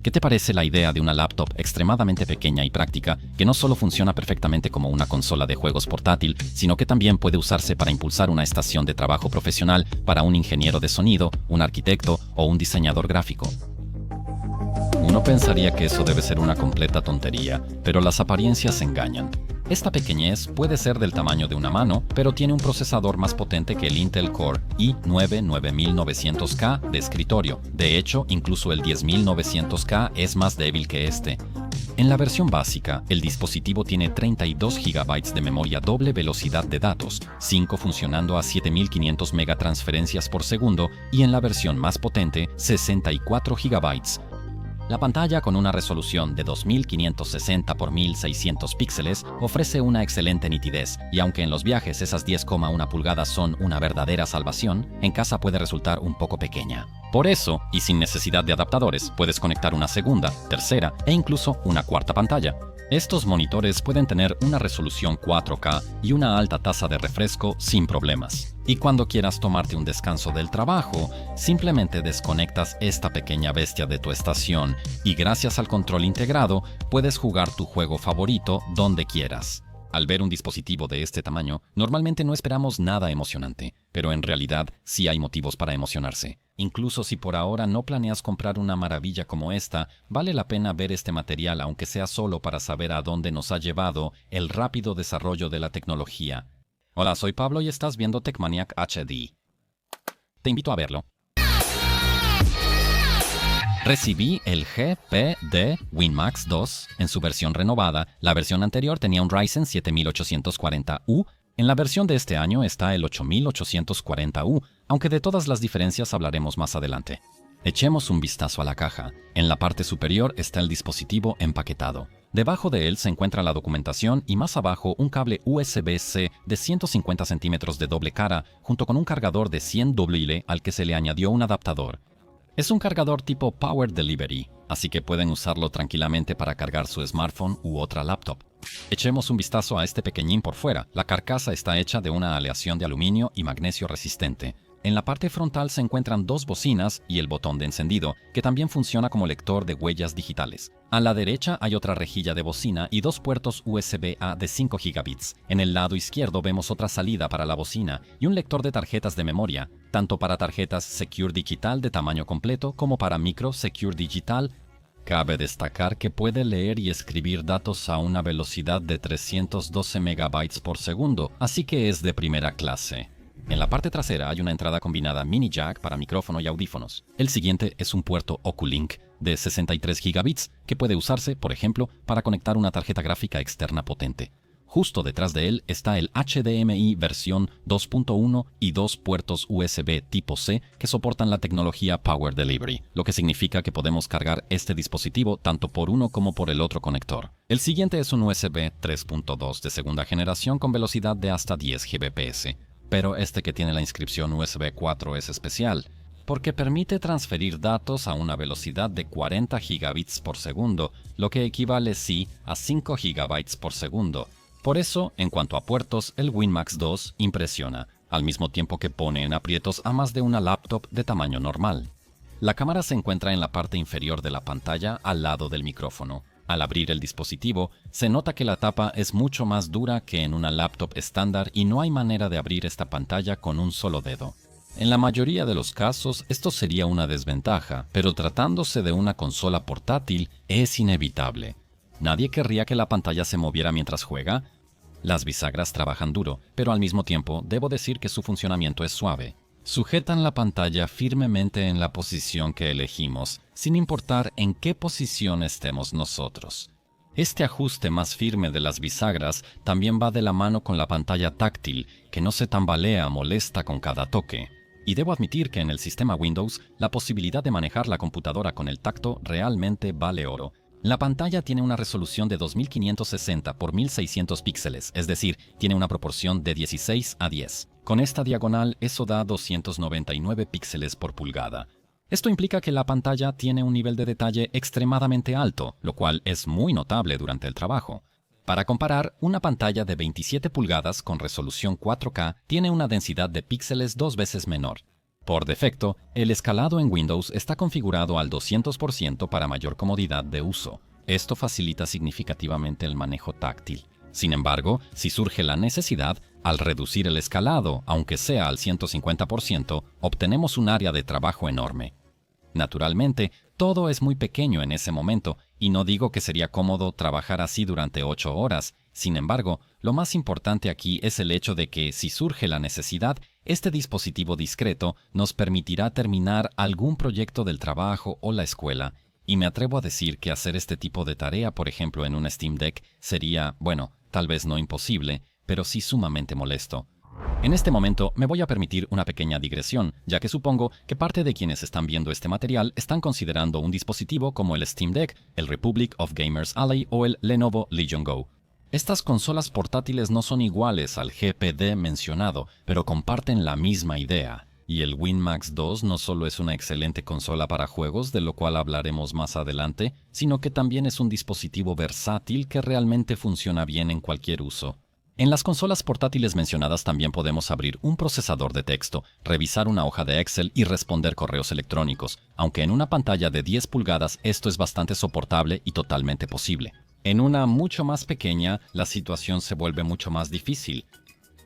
¿Qué te parece la idea de una laptop extremadamente pequeña y práctica que no solo funciona perfectamente como una consola de juegos portátil, sino que también puede usarse para impulsar una estación de trabajo profesional para un ingeniero de sonido, un arquitecto o un diseñador gráfico? Uno pensaría que eso debe ser una completa tontería, pero las apariencias engañan. Esta pequeñez puede ser del tamaño de una mano, pero tiene un procesador más potente que el Intel Core i9-9900K de escritorio. De hecho, incluso el 10900K es más débil que este. En la versión básica, el dispositivo tiene 32 GB de memoria doble velocidad de datos, 5 funcionando a 7500 megatransferencias por segundo, y en la versión más potente, 64 GB. La pantalla, con una resolución de 2560 x 1600 píxeles, ofrece una excelente nitidez, y aunque en los viajes esas 10,1 pulgadas son una verdadera salvación, en casa puede resultar un poco pequeña. Por eso, y sin necesidad de adaptadores, puedes conectar una segunda, tercera e incluso una cuarta pantalla. Estos monitores pueden tener una resolución 4K y una alta tasa de refresco sin problemas. Y cuando quieras tomarte un descanso del trabajo, simplemente desconectas esta pequeña bestia de tu estación y gracias al control integrado puedes jugar tu juego favorito donde quieras. Al ver un dispositivo de este tamaño, normalmente no esperamos nada emocionante, pero en realidad sí hay motivos para emocionarse. Incluso si por ahora no planeas comprar una maravilla como esta, vale la pena ver este material aunque sea solo para saber a dónde nos ha llevado el rápido desarrollo de la tecnología. Hola, soy Pablo y estás viendo TechManiac HD. Te invito a verlo. Recibí el GPD WinMax 2 en su versión renovada. La versión anterior tenía un Ryzen 7840U. En la versión de este año está el 8840U, aunque de todas las diferencias hablaremos más adelante. Echemos un vistazo a la caja. En la parte superior está el dispositivo empaquetado. Debajo de él se encuentra la documentación y más abajo un cable USB-C de 150 centímetros de doble cara junto con un cargador de 100 AA al que se le añadió un adaptador. Es un cargador tipo Power Delivery, así que pueden usarlo tranquilamente para cargar su smartphone u otra laptop. Echemos un vistazo a este pequeñín por fuera. La carcasa está hecha de una aleación de aluminio y magnesio resistente. En la parte frontal se encuentran dos bocinas y el botón de encendido, que también funciona como lector de huellas digitales. A la derecha hay otra rejilla de bocina y dos puertos USB-A de 5 gigabits. En el lado izquierdo vemos otra salida para la bocina y un lector de tarjetas de memoria, tanto para tarjetas Secure Digital de tamaño completo como para Micro Secure Digital. Cabe destacar que puede leer y escribir datos a una velocidad de 312 megabytes por segundo, así que es de primera clase. En la parte trasera hay una entrada combinada mini jack para micrófono y audífonos. El siguiente es un puerto OcuLink de 63 gigabits que puede usarse, por ejemplo, para conectar una tarjeta gráfica externa potente. Justo detrás de él está el HDMI versión 2.1 y dos puertos USB tipo C que soportan la tecnología Power Delivery, lo que significa que podemos cargar este dispositivo tanto por uno como por el otro conector. El siguiente es un USB 3.2 de segunda generación con velocidad de hasta 10 Gbps. Pero este que tiene la inscripción USB 4 es especial, porque permite transferir datos a una velocidad de 40 gigabits por segundo, lo que equivale a 5 gigabytes por segundo. Por eso, en cuanto a puertos, el WinMax 2 impresiona, al mismo tiempo que pone en aprietos a más de una laptop de tamaño normal. La cámara se encuentra en la parte inferior de la pantalla, al lado del micrófono. Al abrir el dispositivo, se nota que la tapa es mucho más dura que en una laptop estándar y no hay manera de abrir esta pantalla con un solo dedo. En la mayoría de los casos, esto sería una desventaja, pero tratándose de una consola portátil, es inevitable. ¿Nadie querría que la pantalla se moviera mientras juega? Las bisagras trabajan duro, pero al mismo tiempo debo decir que su funcionamiento es suave. Sujetan la pantalla firmemente en la posición que elegimos, sin importar en qué posición estemos nosotros. Este ajuste más firme de las bisagras también va de la mano con la pantalla táctil, que no se tambalea molesta con cada toque. Y debo admitir que en el sistema Windows, la posibilidad de manejar la computadora con el tacto realmente vale oro. La pantalla tiene una resolución de 2560 x 1600 píxeles, es decir, tiene una proporción de 16:10. Con esta diagonal, eso da 299 píxeles por pulgada. Esto implica que la pantalla tiene un nivel de detalle extremadamente alto, lo cual es muy notable durante el trabajo. Para comparar, una pantalla de 27 pulgadas con resolución 4K tiene una densidad de píxeles 2 veces menor. Por defecto, el escalado en Windows está configurado al 200% para mayor comodidad de uso. Esto facilita significativamente el manejo táctil. Sin embargo, si surge la necesidad, al reducir el escalado, aunque sea al 150%, obtenemos un área de trabajo enorme. Naturalmente, todo es muy pequeño en ese momento, y no digo que sería cómodo trabajar así durante 8 horas. Sin embargo, lo más importante aquí es el hecho de que, si surge la necesidad, este dispositivo discreto nos permitirá terminar algún proyecto del trabajo o la escuela, y me atrevo a decir que hacer este tipo de tarea, por ejemplo, en un Steam Deck, sería, bueno, tal vez no imposible, pero sí sumamente molesto. En este momento me voy a permitir una pequeña digresión, ya que supongo que parte de quienes están viendo este material están considerando un dispositivo como el Steam Deck, el Republic of Gamers Ally o el Lenovo Legion Go. Estas consolas portátiles no son iguales al GPD mencionado, pero comparten la misma idea. Y el WinMax 2 no solo es una excelente consola para juegos, de lo cual hablaremos más adelante, sino que también es un dispositivo versátil que realmente funciona bien en cualquier uso. En las consolas portátiles mencionadas también podemos abrir un procesador de texto, revisar una hoja de Excel y responder correos electrónicos, aunque en una pantalla de 10 pulgadas esto es bastante soportable y totalmente posible. En una mucho más pequeña, la situación se vuelve mucho más difícil.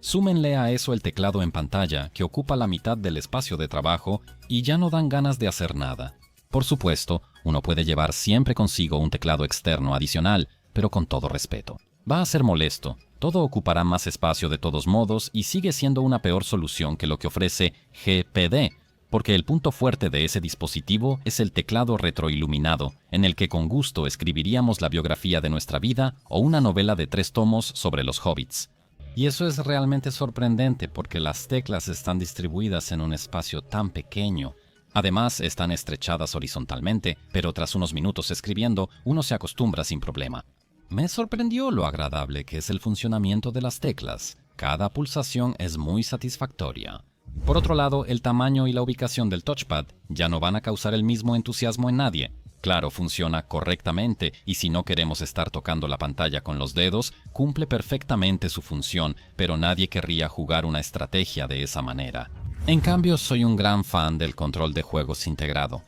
Súmenle a eso el teclado en pantalla, que ocupa la mitad del espacio de trabajo y ya no dan ganas de hacer nada. Por supuesto, uno puede llevar siempre consigo un teclado externo adicional, pero con todo respeto. Va a ser molesto, todo ocupará más espacio de todos modos y sigue siendo una peor solución que lo que ofrece GPD, porque el punto fuerte de ese dispositivo es el teclado retroiluminado, en el que con gusto escribiríamos la biografía de nuestra vida o una novela de 3 tomos sobre los hobbits. Y eso es realmente sorprendente porque las teclas están distribuidas en un espacio tan pequeño. Además, están estrechadas horizontalmente, pero tras unos minutos escribiendo, uno se acostumbra sin problema. Me sorprendió lo agradable que es el funcionamiento de las teclas. Cada pulsación es muy satisfactoria. Por otro lado, el tamaño y la ubicación del touchpad ya no van a causar el mismo entusiasmo en nadie. Claro, funciona correctamente y si no queremos estar tocando la pantalla con los dedos, cumple perfectamente su función, pero nadie querría jugar una estrategia de esa manera. En cambio, soy un gran fan del control de juegos integrado.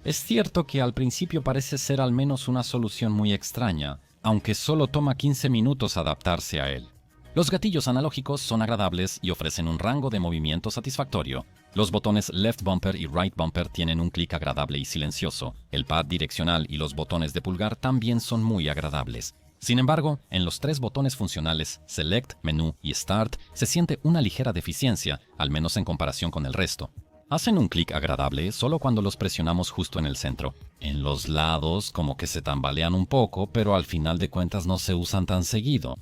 Es cierto que al principio parece ser al menos una solución muy extraña, aunque solo toma 15 minutos adaptarse a él. Los gatillos analógicos son agradables y ofrecen un rango de movimiento satisfactorio. Los botones Left Bumper y Right Bumper tienen un clic agradable y silencioso. El pad direccional y los botones de pulgar también son muy agradables. Sin embargo, en los 3 botones funcionales Select, Menú y Start se siente una ligera deficiencia, al menos en comparación con el resto. Hacen un clic agradable solo cuando los presionamos justo en el centro. En los lados como que se tambalean un poco, pero al final de cuentas no se usan tan seguido.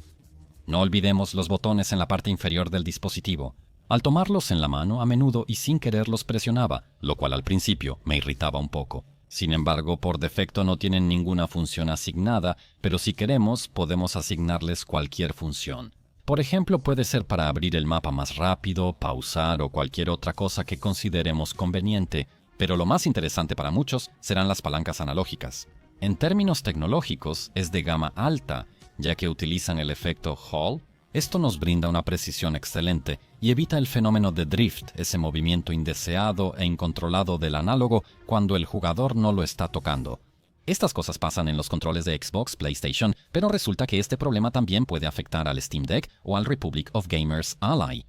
No olvidemos los botones en la parte inferior del dispositivo. Al tomarlos en la mano, a menudo y sin querer los presionaba, lo cual al principio me irritaba un poco. Sin embargo, por defecto no tienen ninguna función asignada, pero si queremos, podemos asignarles cualquier función. Por ejemplo, puede ser para abrir el mapa más rápido, pausar o cualquier otra cosa que consideremos conveniente, pero lo más interesante para muchos serán las palancas analógicas. En términos tecnológicos, es de gama alta, ya que utilizan el efecto Hall. Esto nos brinda una precisión excelente y evita el fenómeno de drift, ese movimiento indeseado e incontrolado del análogo cuando el jugador no lo está tocando. Estas cosas pasan en los controles de Xbox, PlayStation, pero resulta que este problema también puede afectar al Steam Deck o al Republic of Gamers Ally.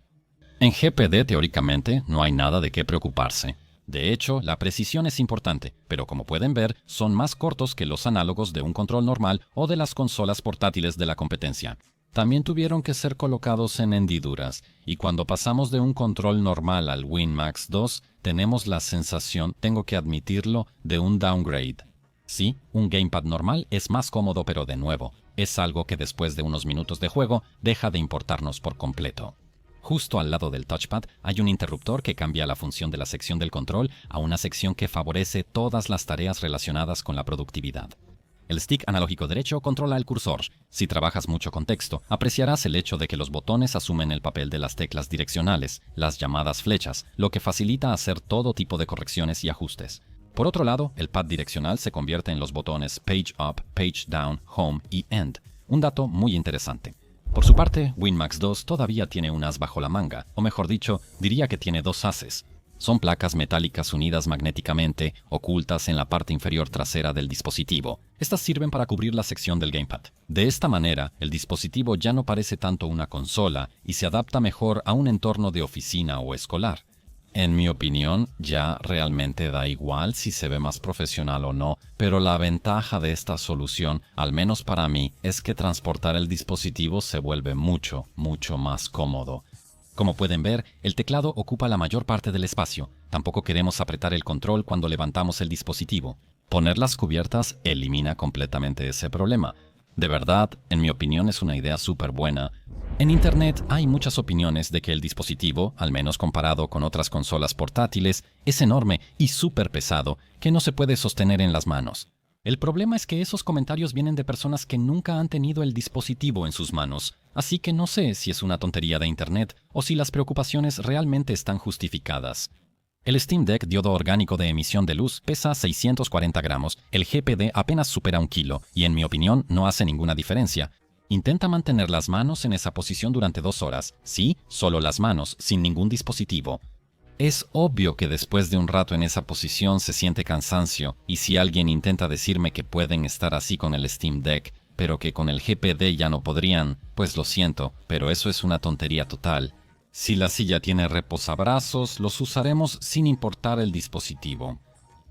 En GPD, teóricamente, no hay nada de qué preocuparse. De hecho, la precisión es importante, pero como pueden ver, son más cortos que los análogos de un control normal o de las consolas portátiles de la competencia. También tuvieron que ser colocados en hendiduras, y cuando pasamos de un control normal al WinMax 2, tenemos la sensación, tengo que admitirlo, de un downgrade. Sí, un gamepad normal es más cómodo, pero de nuevo, es algo que después de unos minutos de juego deja de importarnos por completo. Justo al lado del touchpad hay un interruptor que cambia la función de la sección del control a una sección que favorece todas las tareas relacionadas con la productividad. El stick analógico derecho controla el cursor. Si trabajas mucho con texto, apreciarás el hecho de que los botones asumen el papel de las teclas direccionales, las llamadas flechas, lo que facilita hacer todo tipo de correcciones y ajustes. Por otro lado, el pad direccional se convierte en los botones Page Up, Page Down, Home y End. Un dato muy interesante. Por su parte, WinMax 2 todavía tiene un as bajo la manga, o mejor dicho, diría que tiene 2 ases. son placas metálicas unidas magnéticamente, ocultas en la parte inferior trasera del dispositivo. Estas sirven para cubrir la sección del gamepad. De esta manera, el dispositivo ya no parece tanto una consola y se adapta mejor a un entorno de oficina o escolar. En mi opinión, ya realmente da igual si se ve más profesional o no, pero la ventaja de esta solución, al menos para mí, es que transportar el dispositivo se vuelve mucho más cómodo. Como pueden ver, el teclado ocupa la mayor parte del espacio. Tampoco queremos apretar el control cuando levantamos el dispositivo. Poner las cubiertas elimina completamente ese problema. De verdad, en mi opinión es una idea súper buena. En Internet hay muchas opiniones de que el dispositivo, al menos comparado con otras consolas portátiles, es enorme y súper pesado, que no se puede sostener en las manos. El problema es que esos comentarios vienen de personas que nunca han tenido el dispositivo en sus manos, así que no sé si es una tontería de Internet o si las preocupaciones realmente están justificadas. El Steam Deck diodo orgánico de emisión de luz pesa 640 gramos, el GPD apenas supera 1 kilo y en mi opinión no hace ninguna diferencia. Intenta mantener las manos en esa posición durante 2 horas, sí, solo las manos, sin ningún dispositivo. Es obvio que después de un rato en esa posición se siente cansancio, y si alguien intenta decirme que pueden estar así con el Steam Deck, pero que con el GPD ya no podrían, pues lo siento, pero eso es una tontería total. Si la silla tiene reposabrazos, los usaremos sin importar el dispositivo.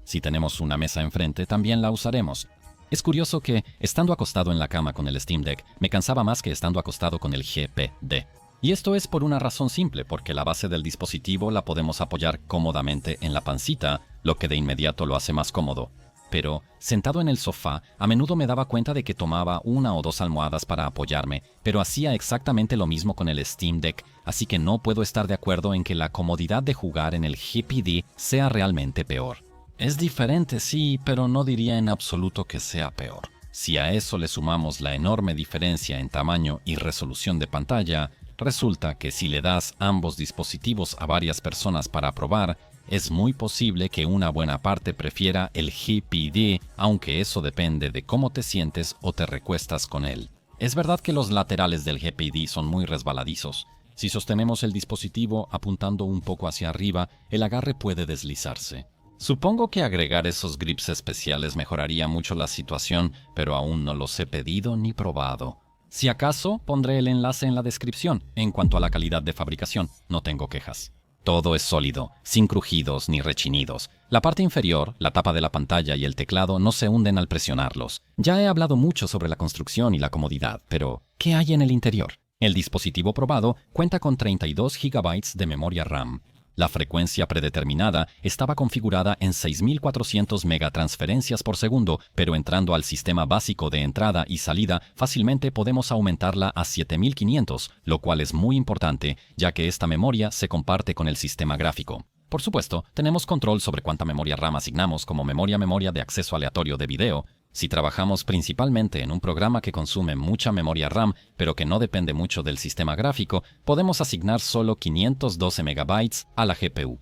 Si tenemos una mesa enfrente, también la usaremos. Es curioso que, estando acostado en la cama con el Steam Deck, me cansaba más que estando acostado con el GPD. Y esto es por una razón simple, porque la base del dispositivo la podemos apoyar cómodamente en la pancita, lo que de inmediato lo hace más cómodo. Pero, sentado en el sofá, a menudo me daba cuenta de que tomaba 1 o 2 almohadas para apoyarme, pero hacía exactamente lo mismo con el Steam Deck, así que no puedo estar de acuerdo en que la comodidad de jugar en el GPD sea realmente peor. Es diferente, sí, pero no diría en absoluto que sea peor. Si a eso le sumamos la enorme diferencia en tamaño y resolución de pantalla, resulta que si le das ambos dispositivos a varias personas para probar, es muy posible que una buena parte prefiera el GPD, aunque eso depende de cómo te sientes o te recuestas con él. Es verdad que los laterales del GPD son muy resbaladizos. Si sostenemos el dispositivo apuntando un poco hacia arriba, el agarre puede deslizarse. Supongo que agregar esos grips especiales mejoraría mucho la situación, pero aún no los he pedido ni probado. Si acaso, pondré el enlace en la descripción. En cuanto a la calidad de fabricación, no tengo quejas. Todo es sólido, sin crujidos ni rechinidos. La parte inferior, la tapa de la pantalla y el teclado no se hunden al presionarlos. Ya he hablado mucho sobre la construcción y la comodidad, pero ¿qué hay en el interior? El dispositivo probado cuenta con 32 GB de memoria RAM. La frecuencia predeterminada estaba configurada en 6.400 megatransferencias por segundo, pero entrando al sistema básico de entrada y salida, fácilmente podemos aumentarla a 7.500, lo cual es muy importante, ya que esta memoria se comparte con el sistema gráfico. Por supuesto, tenemos control sobre cuánta memoria RAM asignamos como memoria de acceso aleatorio de video. Si trabajamos principalmente en un programa que consume mucha memoria RAM, pero que no depende mucho del sistema gráfico, podemos asignar solo 512 MB a la GPU.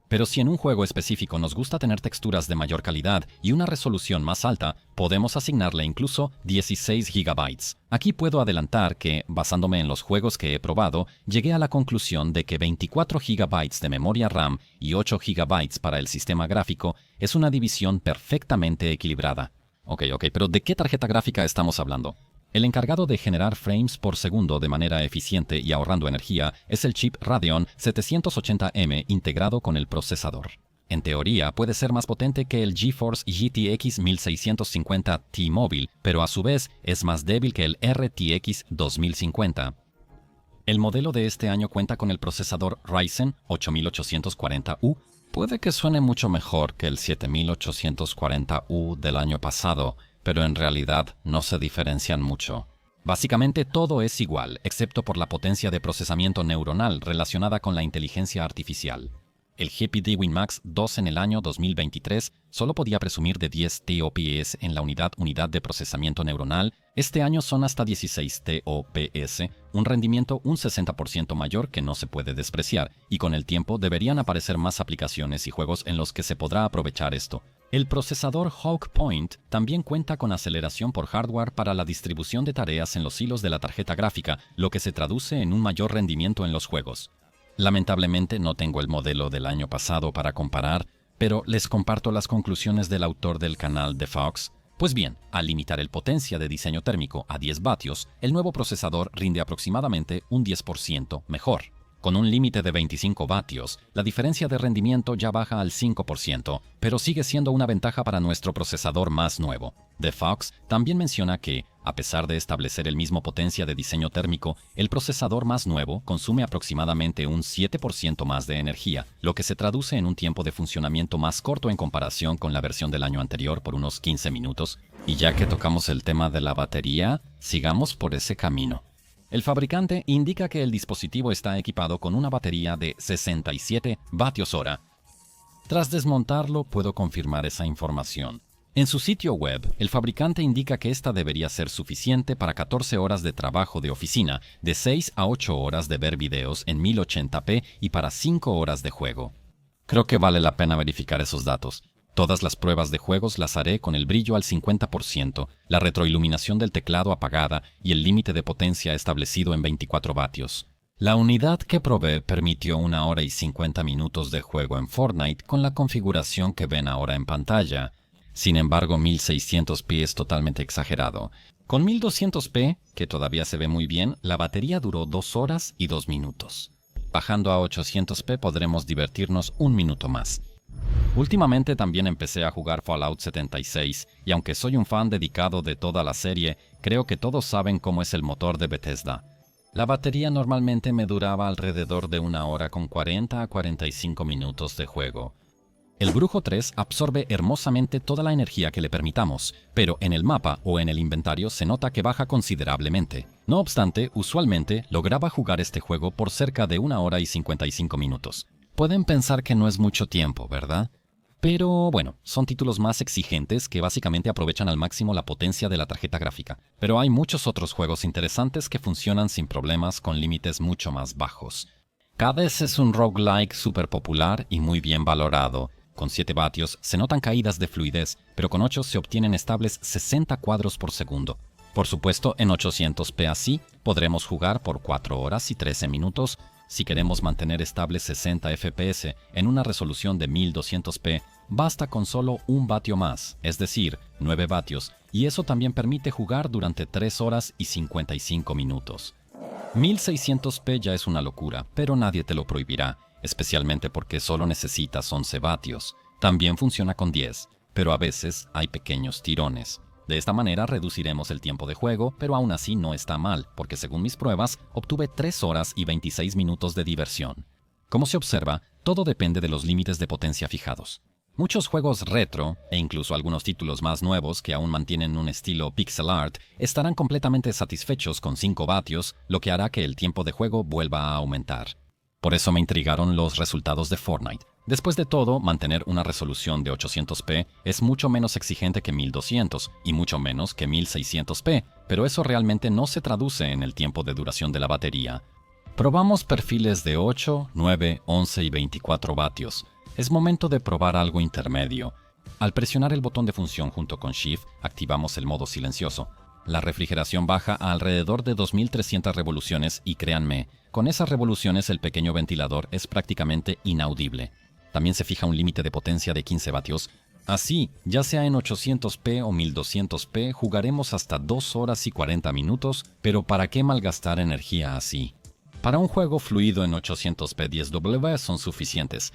Pero si en un juego específico nos gusta tener texturas de mayor calidad y una resolución más alta, podemos asignarle incluso 16 GB. Aquí puedo adelantar que, basándome en los juegos que he probado, llegué a la conclusión de que 24 GB de memoria RAM y 8 GB para el sistema gráfico es una división perfectamente equilibrada. Ok, pero ¿de qué tarjeta gráfica estamos hablando? El encargado de generar frames por segundo de manera eficiente y ahorrando energía es el chip Radeon 780M integrado con el procesador. En teoría puede ser más potente que el GeForce GTX 1650 T-Mobile, pero a su vez es más débil que el RTX 2050. El modelo de este año cuenta con el procesador Ryzen 8840U. Puede que suene mucho mejor que el 7840U del año pasado, pero en realidad no se diferencian mucho. Básicamente todo es igual, excepto por la potencia de procesamiento neuronal relacionada con la inteligencia artificial. El GPD WinMax 2 en el año 2023 solo podía presumir de 10 TOPS en la unidad de procesamiento neuronal. Este año son hasta 16 TOPS, un rendimiento un 60% mayor que no se puede despreciar, y con el tiempo deberían aparecer más aplicaciones y juegos en los que se podrá aprovechar esto. El procesador Hawk Point también cuenta con aceleración por hardware para la distribución de tareas en los hilos de la tarjeta gráfica, lo que se traduce en un mayor rendimiento en los juegos. Lamentablemente no tengo el modelo del año pasado para comparar, pero les comparto las conclusiones del autor del canal The Fox. Pues bien, al limitar el potencia de diseño térmico a 10 vatios, el nuevo procesador rinde aproximadamente un 10% mejor. Con un límite de 25 vatios, la diferencia de rendimiento ya baja al 5%, pero sigue siendo una ventaja para nuestro procesador más nuevo. The Fox también menciona que, a pesar de establecer el mismo potencia de diseño térmico, el procesador más nuevo consume aproximadamente un 7% más de energía, lo que se traduce en un tiempo de funcionamiento más corto en comparación con la versión del año anterior por unos 15 minutos. Y ya que tocamos el tema de la batería, sigamos por ese camino. El fabricante indica que el dispositivo está equipado con una batería de 67 vatios hora. Tras desmontarlo, puedo confirmar esa información. En su sitio web, el fabricante indica que esta debería ser suficiente para 14 horas de trabajo de oficina, de 6 a 8 horas de ver videos en 1080p y para 5 horas de juego. Creo que vale la pena verificar esos datos. Todas las pruebas de juegos las haré con el brillo al 50%, la retroiluminación del teclado apagada y el límite de potencia establecido en 24 vatios. La unidad que probé permitió 1 hora y 50 minutos de juego en Fortnite con la configuración que ven ahora en pantalla. Sin embargo, 1600p es totalmente exagerado. Con 1200p, que todavía se ve muy bien, la batería duró 2 horas y 2 minutos. Bajando a 800p podremos divertirnos 1 minuto más. Últimamente también empecé a jugar Fallout 76, y aunque soy un fan dedicado de toda la serie, creo que todos saben cómo es el motor de Bethesda. La batería normalmente me duraba alrededor de 1 hora con 40 a 45 minutos de juego. El Brujo 3 absorbe hermosamente toda la energía que le permitamos, pero en el mapa o en el inventario se nota que baja considerablemente. No obstante, usualmente lograba jugar este juego por cerca de 1 hora y 55 minutos. Pueden pensar que no es mucho tiempo, ¿verdad? Pero bueno, son títulos más exigentes que básicamente aprovechan al máximo la potencia de la tarjeta gráfica. Pero hay muchos otros juegos interesantes que funcionan sin problemas con límites mucho más bajos. Hades es un roguelike súper popular y muy bien valorado. Con 7 vatios se notan caídas de fluidez, pero con 8 se obtienen estables 60 cuadros por segundo. Por supuesto, en 800p así podremos jugar por 4 horas y 13 minutos. Si queremos mantener estable 60 FPS en una resolución de 1200p, basta con solo 1 vatio más, es decir, 9 vatios, y eso también permite jugar durante 3 horas y 55 minutos. 1600p ya es una locura, pero nadie te lo prohibirá, especialmente porque solo necesitas 11 vatios. También funciona con 10, pero a veces hay pequeños tirones. De esta manera reduciremos el tiempo de juego, pero aún así no está mal, porque según mis pruebas, obtuve 3 horas y 26 minutos de diversión. Como se observa, todo depende de los límites de potencia fijados. Muchos juegos retro, e incluso algunos títulos más nuevos que aún mantienen un estilo pixel art, estarán completamente satisfechos con 5 vatios, lo que hará que el tiempo de juego vuelva a aumentar. Por eso me intrigaron los resultados de Fortnite. Después de todo, mantener una resolución de 800p es mucho menos exigente que 1200 y mucho menos que 1600p, pero eso realmente no se traduce en el tiempo de duración de la batería. Probamos perfiles de 8, 9, 11 y 24 vatios. Es momento de probar algo intermedio. Al presionar el botón de función junto con Shift, activamos el modo silencioso. La refrigeración baja a alrededor de 2300 revoluciones y créanme, con esas revoluciones el pequeño ventilador es prácticamente inaudible. También se fija un límite de potencia de 15 vatios. Así, ya sea en 800p o 1200p, jugaremos hasta 2 horas y 40 minutos, pero ¿para qué malgastar energía así? Para un juego fluido en 800p 10W son suficientes.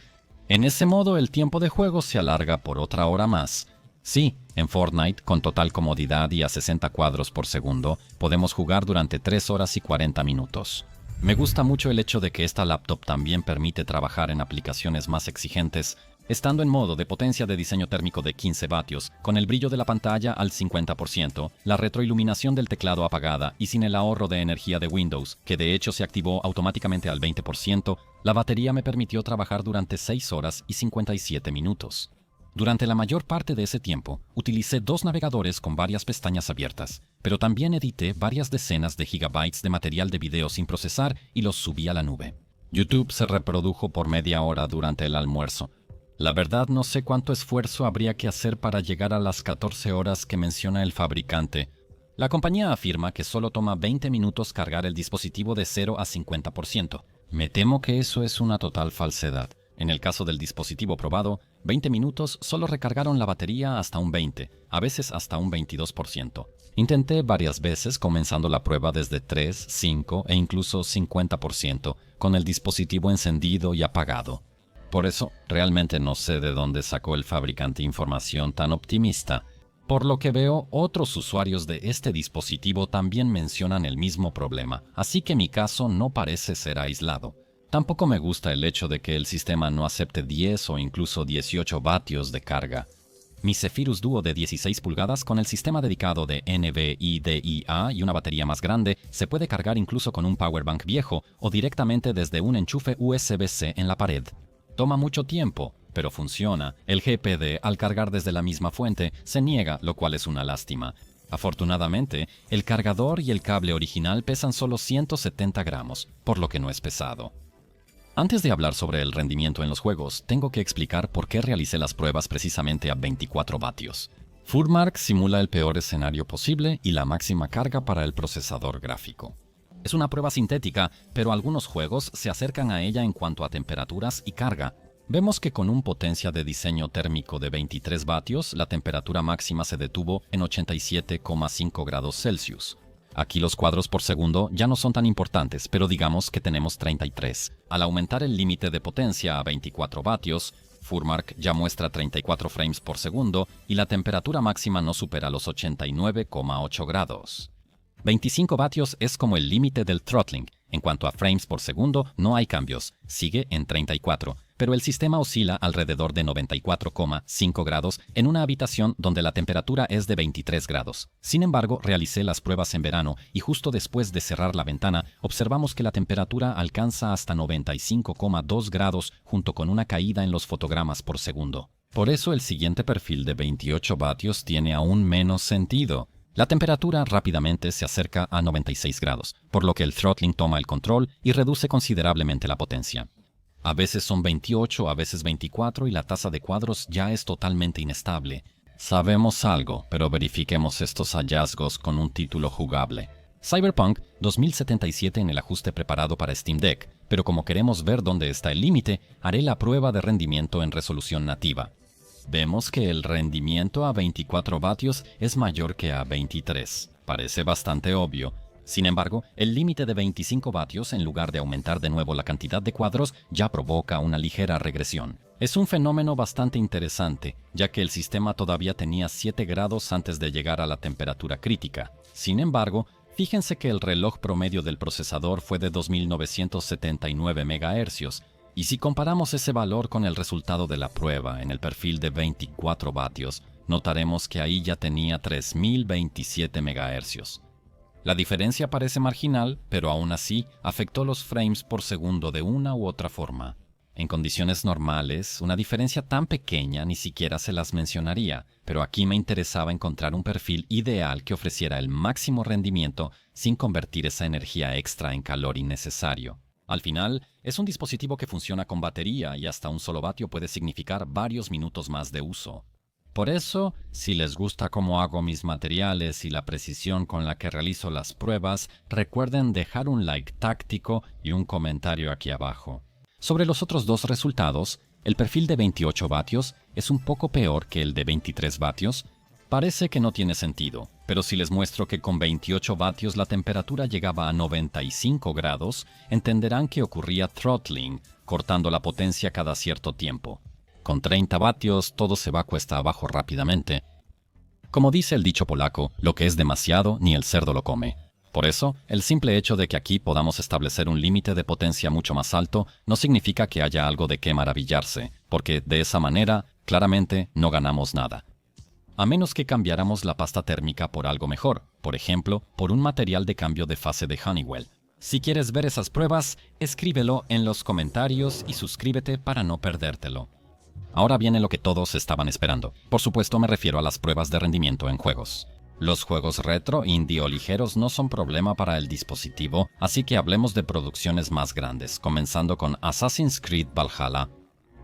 En ese modo el tiempo de juego se alarga por otra hora más. Sí, en Fortnite, con total comodidad y a 60 cuadros por segundo, podemos jugar durante 3 horas y 40 minutos. Me gusta mucho el hecho de que esta laptop también permite trabajar en aplicaciones más exigentes, estando en modo de potencia de diseño térmico de 15 vatios, con el brillo de la pantalla al 50%, la retroiluminación del teclado apagada y sin el ahorro de energía de Windows, que de hecho se activó automáticamente al 20%, la batería me permitió trabajar durante 6 horas y 57 minutos. Durante la mayor parte de ese tiempo, utilicé 2 navegadores con varias pestañas abiertas, pero también edité varias decenas de gigabytes de material de video sin procesar y los subí a la nube. YouTube se reprodujo por media hora durante el almuerzo. La verdad no sé cuánto esfuerzo habría que hacer para llegar a las 14 horas que menciona el fabricante. La compañía afirma que solo toma 20 minutos cargar el dispositivo de 0 a 50%, Me temo que eso es una total falsedad. En el caso del dispositivo probado, 20 minutos solo recargaron la batería hasta un 20, a veces hasta un 22%. Intenté varias veces comenzando la prueba desde 3, 5 e incluso 50%, con el dispositivo encendido y apagado. Por eso, realmente no sé de dónde sacó el fabricante información tan optimista. Por lo que veo, otros usuarios de este dispositivo también mencionan el mismo problema, así que mi caso no parece ser aislado. Tampoco me gusta el hecho de que el sistema no acepte 10 o incluso 18 vatios de carga. Mi Zephyrus Duo de 16 pulgadas con el sistema dedicado de NVIDIA y una batería más grande se puede cargar incluso con un powerbank viejo o directamente desde un enchufe USB-C en la pared. Toma mucho tiempo, pero funciona. El GPD, al cargar desde la misma fuente, se niega, lo cual es una lástima. Afortunadamente, el cargador y el cable original pesan solo 170 gramos, por lo que no es pesado. Antes de hablar sobre el rendimiento en los juegos, tengo que explicar por qué realicé las pruebas precisamente a 24 vatios. Furmark simula el peor escenario posible y la máxima carga para el procesador gráfico. Es una prueba sintética, pero algunos juegos se acercan a ella en cuanto a temperaturas y carga. Vemos que con un potencia de diseño térmico de 23 vatios, la temperatura máxima se detuvo en 87,5 grados Celsius. Aquí los cuadros por segundo ya no son tan importantes, pero digamos que tenemos 33. Al aumentar el límite de potencia a 24 vatios, Furmark ya muestra 34 frames por segundo y la temperatura máxima no supera los 89,8 grados. 25 vatios es como el límite del throttling. En cuanto a frames por segundo, no hay cambios, sigue en 34, pero el sistema oscila alrededor de 94,5 grados en una habitación donde la temperatura es de 23 grados. Sin embargo, realicé las pruebas en verano y justo después de cerrar la ventana, observamos que la temperatura alcanza hasta 95,2 grados junto con una caída en los fotogramas por segundo. Por eso el siguiente perfil de 28 vatios tiene aún menos sentido. La temperatura rápidamente se acerca a 96 grados, por lo que el throttling toma el control y reduce considerablemente la potencia. A veces son 28, a veces 24 y la tasa de cuadros ya es totalmente inestable. Sabemos algo, pero verifiquemos estos hallazgos con un título jugable. Cyberpunk 2077 en el ajuste preparado para Steam Deck, pero como queremos ver dónde está el límite, haré la prueba de rendimiento en resolución nativa. Vemos que el rendimiento a 24 vatios es mayor que a 23. Parece bastante obvio. Sin embargo, el límite de 25 vatios, en lugar de aumentar de nuevo la cantidad de cuadros, ya provoca una ligera regresión. Es un fenómeno bastante interesante, ya que el sistema todavía tenía 7 grados antes de llegar a la temperatura crítica. Sin embargo, fíjense que el reloj promedio del procesador fue de 2979 MHz, y si comparamos ese valor con el resultado de la prueba en el perfil de 24 vatios, notaremos que ahí ya tenía 3027 MHz. La diferencia parece marginal, pero aún así afectó los frames por segundo de una u otra forma. En condiciones normales, una diferencia tan pequeña ni siquiera se las mencionaría, pero aquí me interesaba encontrar un perfil ideal que ofreciera el máximo rendimiento sin convertir esa energía extra en calor innecesario. Al final, es un dispositivo que funciona con batería y hasta un solo vatio puede significar varios minutos más de uso. Por eso, si les gusta cómo hago mis materiales y la precisión con la que realizo las pruebas, recuerden dejar un like táctico y un comentario aquí abajo. Sobre los otros dos resultados, el perfil de 28 vatios es un poco peor que el de 23 vatios. Parece que no tiene sentido, pero si les muestro que con 28 vatios la temperatura llegaba a 95 grados, entenderán que ocurría throttling, cortando la potencia cada cierto tiempo. Con 30 vatios todo se va cuesta abajo rápidamente. Como dice el dicho polaco, lo que es demasiado ni el cerdo lo come. Por eso, el simple hecho de que aquí podamos establecer un límite de potencia mucho más alto no significa que haya algo de qué maravillarse, porque de esa manera, claramente, no ganamos nada. A menos que cambiáramos la pasta térmica por algo mejor, por ejemplo, por un material de cambio de fase de Honeywell. Si quieres ver esas pruebas, escríbelo en los comentarios y suscríbete para no perdértelo. Ahora viene lo que todos estaban esperando. Por supuesto me refiero a las pruebas de rendimiento en juegos. Los juegos retro, indie o ligeros no son problema para el dispositivo, así que hablemos de producciones más grandes, comenzando con Assassin's Creed Valhalla.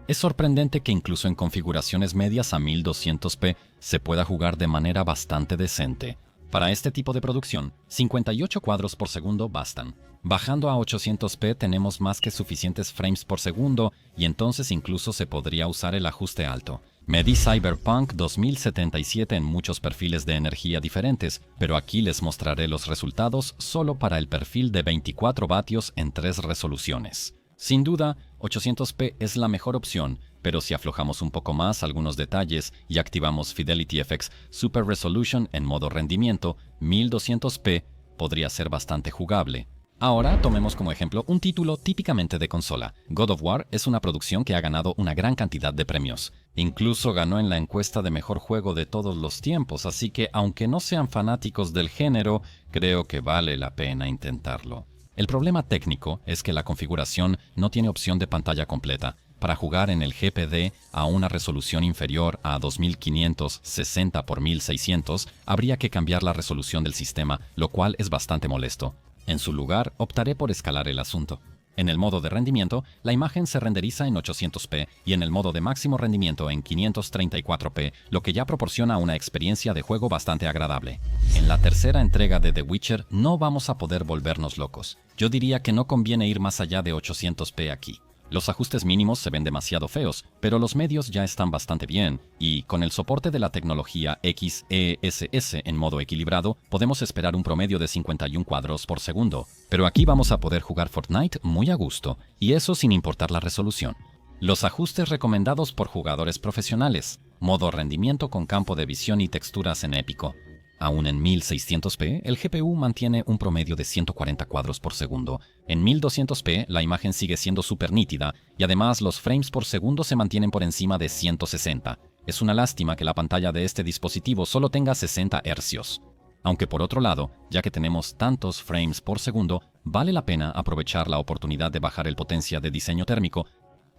Es sorprendente que incluso en configuraciones medias a 1200p se pueda jugar de manera bastante decente. Para este tipo de producción, 58 cuadros por segundo bastan. Bajando a 800p tenemos más que suficientes frames por segundo y entonces incluso se podría usar el ajuste alto. Medí Cyberpunk 2077 en muchos perfiles de energía diferentes, pero aquí les mostraré los resultados solo para el perfil de 24 vatios en 3 resoluciones. Sin duda, 800p es la mejor opción, pero si aflojamos un poco más algunos detalles y activamos Fidelity FX Super Resolution en modo rendimiento, 1200p podría ser bastante jugable. Ahora tomemos como ejemplo un título típicamente de consola. God of War es una producción que ha ganado una gran cantidad de premios. Incluso ganó en la encuesta de mejor juego de todos los tiempos, así que aunque no sean fanáticos del género, creo que vale la pena intentarlo. El problema técnico es que la configuración no tiene opción de pantalla completa. Para jugar en el GPD a una resolución inferior a 2560 x 1600, habría que cambiar la resolución del sistema, lo cual es bastante molesto. En su lugar, optaré por escalar el asunto. En el modo de rendimiento, la imagen se renderiza en 800p y en el modo de máximo rendimiento en 534p, lo que ya proporciona una experiencia de juego bastante agradable. En la tercera entrega de The Witcher no vamos a poder volvernos locos. Yo diría que no conviene ir más allá de 800p aquí. Los ajustes mínimos se ven demasiado feos, pero los medios ya están bastante bien, y con el soporte de la tecnología XeSS en modo equilibrado, podemos esperar un promedio de 51 cuadros por segundo. Pero aquí vamos a poder jugar Fortnite muy a gusto, y eso sin importar la resolución. Los ajustes recomendados por jugadores profesionales. Modo rendimiento con campo de visión y texturas en épico. Aún en 1600p, el GPU mantiene un promedio de 140 cuadros por segundo. En 1200p, la imagen sigue siendo súper nítida y además los frames por segundo se mantienen por encima de 160. Es una lástima que la pantalla de este dispositivo solo tenga 60 Hz. Aunque por otro lado, ya que tenemos tantos frames por segundo, vale la pena aprovechar la oportunidad de bajar el potencia de diseño térmico.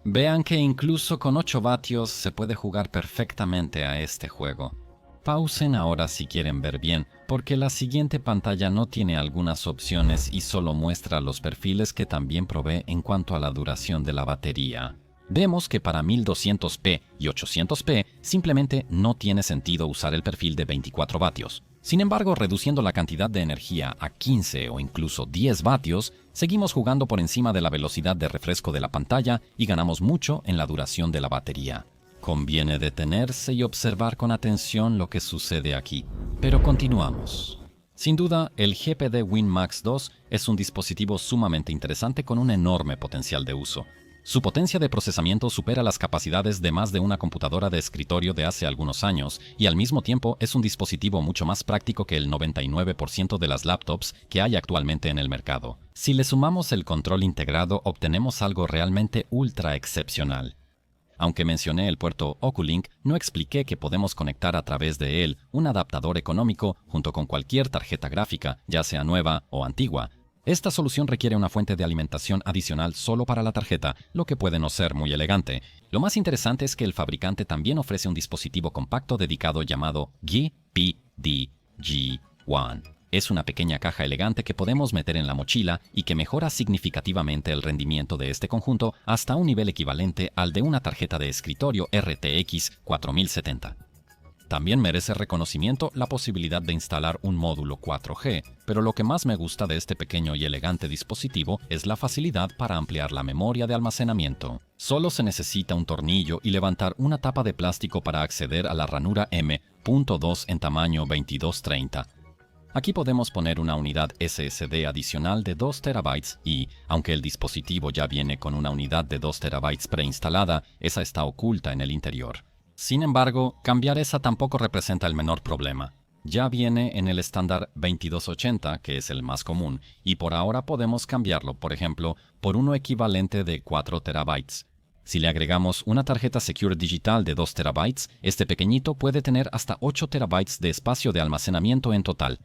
Vean que incluso con 8 vatios se puede jugar perfectamente a este juego. Pausen ahora si quieren ver bien, porque la siguiente pantalla no tiene algunas opciones y solo muestra los perfiles que también provee en cuanto a la duración de la batería. Vemos que para 1200p y 800p simplemente no tiene sentido usar el perfil de 24 vatios. Sin embargo, reduciendo la cantidad de energía a 15 o incluso 10 vatios, seguimos jugando por encima de la velocidad de refresco de la pantalla y ganamos mucho en la duración de la batería. Conviene detenerse y observar con atención lo que sucede aquí. Pero continuamos. Sin duda, el GPD WinMax 2 es un dispositivo sumamente interesante con un enorme potencial de uso. Su potencia de procesamiento supera las capacidades de más de una computadora de escritorio de hace algunos años y al mismo tiempo es un dispositivo mucho más práctico que el 99% de las laptops que hay actualmente en el mercado. Si le sumamos el control integrado, obtenemos algo realmente ultra excepcional. Aunque mencioné el puerto Oculink, no expliqué que podemos conectar a través de él un adaptador económico junto con cualquier tarjeta gráfica, ya sea nueva o antigua. Esta solución requiere una fuente de alimentación adicional solo para la tarjeta, lo que puede no ser muy elegante. Lo más interesante es que el fabricante también ofrece un dispositivo compacto dedicado llamado GPD-G1. Es una pequeña caja elegante que podemos meter en la mochila y que mejora significativamente el rendimiento de este conjunto hasta un nivel equivalente al de una tarjeta de escritorio RTX 4070. También merece reconocimiento la posibilidad de instalar un módulo 4G, pero lo que más me gusta de este pequeño y elegante dispositivo es la facilidad para ampliar la memoria de almacenamiento. Solo se necesita un tornillo y levantar una tapa de plástico para acceder a la ranura M.2 en tamaño 2230. Aquí podemos poner una unidad SSD adicional de 2 TB y, aunque el dispositivo ya viene con una unidad de 2 TB preinstalada, esa está oculta en el interior. Sin embargo, cambiar esa tampoco representa el menor problema. Ya viene en el estándar 2280, que es el más común, y por ahora podemos cambiarlo, por ejemplo, por uno equivalente de 4 TB. Si le agregamos una tarjeta Secure digital de 2 TB, este pequeñito puede tener hasta 8 TB de espacio de almacenamiento en total.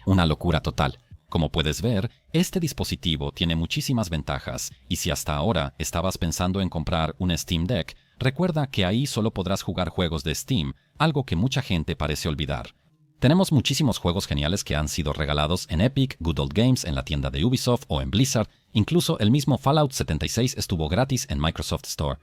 Una locura total. Como puedes ver, este dispositivo tiene muchísimas ventajas, y si hasta ahora estabas pensando en comprar un Steam Deck, recuerda que ahí solo podrás jugar juegos de Steam, algo que mucha gente parece olvidar. Tenemos muchísimos juegos geniales que han sido regalados en Epic, Good Old Games, en la tienda de Ubisoft o en Blizzard, incluso el mismo Fallout 76 estuvo gratis en Microsoft Store.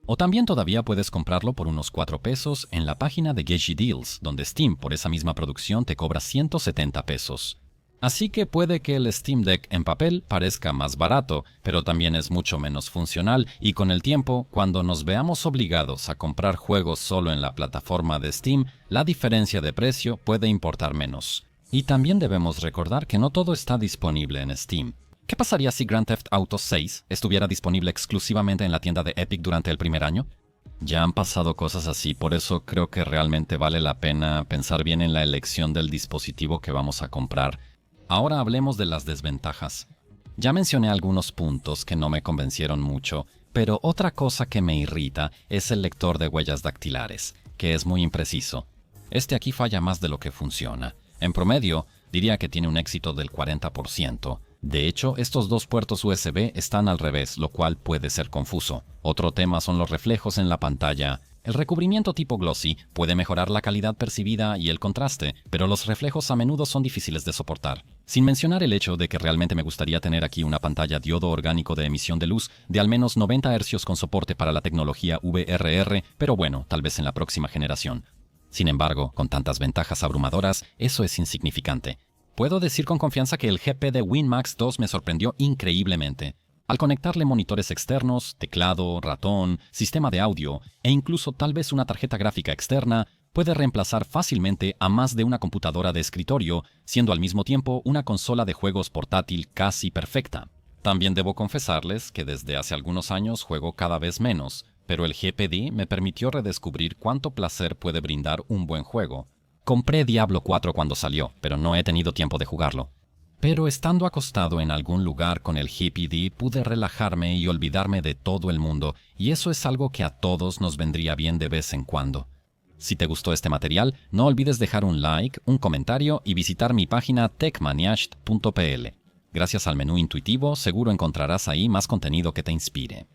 O también todavía puedes comprarlo por unos 4 pesos en la página de Geji Deals, donde Steam por esa misma producción te cobra 170 pesos. Así que puede que el Steam Deck en papel parezca más barato, pero también es mucho menos funcional y con el tiempo, cuando nos veamos obligados a comprar juegos solo en la plataforma de Steam, la diferencia de precio puede importar menos. Y también debemos recordar que no todo está disponible en Steam. ¿Qué pasaría si Grand Theft Auto 6 estuviera disponible exclusivamente en la tienda de Epic durante el primer año? Ya han pasado cosas así, por eso creo que realmente vale la pena pensar bien en la elección del dispositivo que vamos a comprar. Ahora hablemos de las desventajas. Ya mencioné algunos puntos que no me convencieron mucho, pero otra cosa que me irrita es el lector de huellas dactilares, que es muy impreciso. Este aquí falla más de lo que funciona. En promedio, diría que tiene un éxito del 40%. De hecho, estos dos puertos USB están al revés, lo cual puede ser confuso. Otro tema son los reflejos en la pantalla. El recubrimiento tipo glossy puede mejorar la calidad percibida y el contraste, pero los reflejos a menudo son difíciles de soportar. Sin mencionar el hecho de que realmente me gustaría tener aquí una pantalla diodo orgánico de emisión de luz de al menos 90 Hz con soporte para la tecnología VRR, pero bueno, tal vez en la próxima generación. Sin embargo, con tantas ventajas abrumadoras, eso es insignificante. Puedo decir con confianza que el GP de WinMax 2 me sorprendió increíblemente. Al conectarle monitores externos, teclado, ratón, sistema de audio e incluso tal vez una tarjeta gráfica externa, puede reemplazar fácilmente a más de una computadora de escritorio, siendo al mismo tiempo una consola de juegos portátil casi perfecta. También debo confesarles que desde hace algunos años juego cada vez menos, pero el GPD me permitió redescubrir cuánto placer puede brindar un buen juego. Compré Diablo 4 cuando salió, pero no he tenido tiempo de jugarlo. Pero estando acostado en algún lugar con el GPD pude relajarme y olvidarme de todo el mundo, y eso es algo que a todos nos vendría bien de vez en cuando. Si te gustó este material, no olvides dejar un like, un comentario y visitar mi página techmaniacht.pl. Gracias al menú intuitivo, seguro encontrarás ahí más contenido que te inspire.